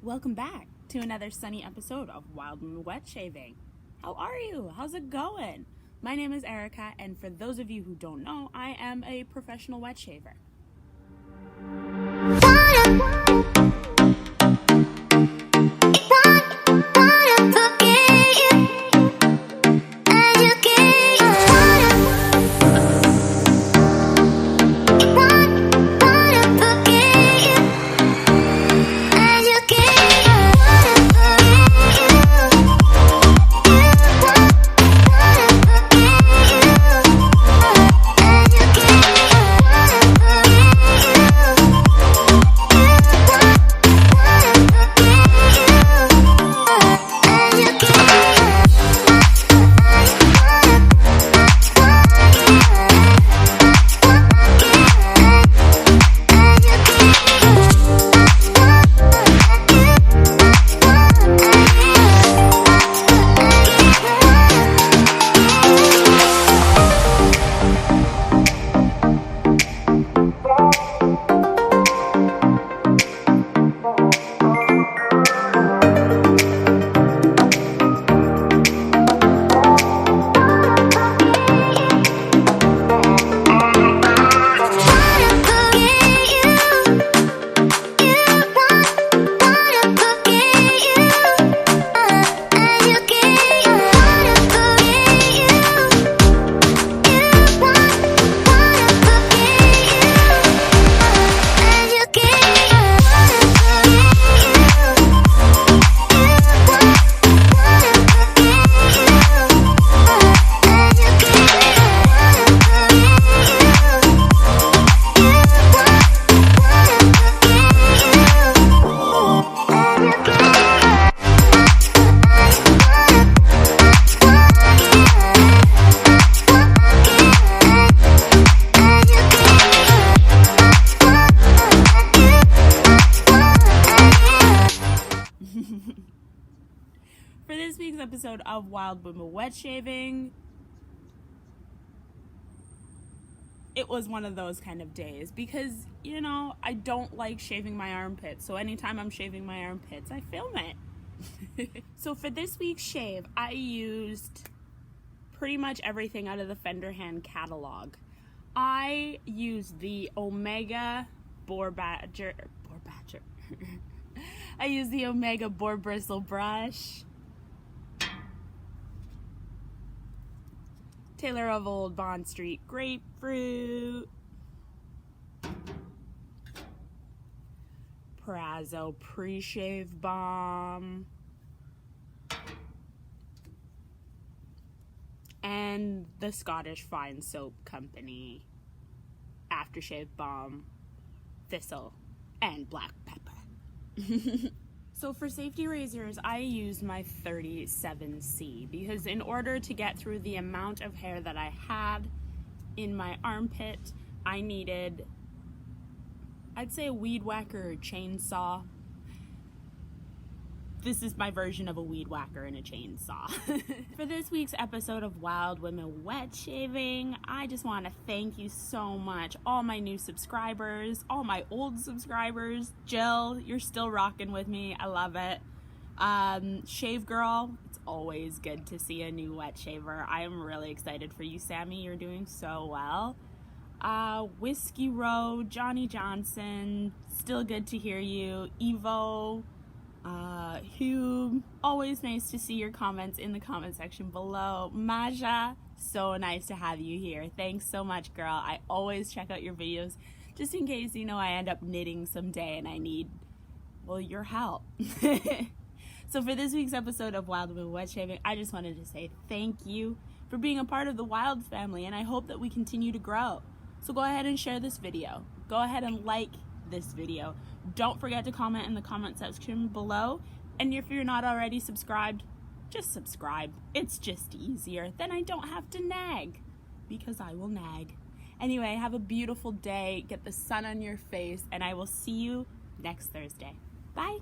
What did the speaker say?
Welcome back to another sunny episode of Wild Women Wet Shaving. How are you? How's it going? My name is Erica, and for those of you who don't know, I am a professional wet shaver. For this week's episode of Wild Women Wet Shaving, it was one of those kind of days because, you know, I don't like shaving my armpits. So anytime I'm shaving my armpits, I film it. So for this week's shave, I used pretty much everything out of the Fendrihan catalog. I used the Omega Boar Badger. I used the Omega Boar Bristle Brush, Taylor of Old Bond Street Grapefruit, Proraso Pre-Shave Balm, and the Scottish Fine Soap Company Aftershave Balm, Thistle, and Black Pepper. So for safety razors, I used my 37C because in order to get through the amount of hair that I had in my armpit, I needed, I'd say, a weed whacker or chainsaw. This is my version of a weed whacker and a chainsaw. For this week's episode of Wild Women Wet Shaving, I just want to thank you so much, all my new subscribers, all my old subscribers. Jill, you're still rocking with me. I love it. Shave Girl, it's always good to see a new wet shaver. I am really excited for you, Sammy. You're doing so well. Whiskey Road, Johnny Johnson, still good to hear you. Evo, Hugh, always nice to see your comments in the comment section below. Maja, so nice to have you here. Thanks so much, girl. I always check out your videos just in case, you know, I end up knitting someday and I need, well, your help. So for this week's episode of Wild Women Wet Shaving, I just wanted to say thank you for being a part of the Wild family, and I hope that we continue to grow. So go ahead and share this video. Go ahead and like this video. Don't forget to comment in the comment section below, and if you're not already subscribed, just subscribe. It's just easier. Then I don't have to nag, because I will nag. Anyway, have a beautiful day, get the sun on your face, and I will see you next Thursday. Bye.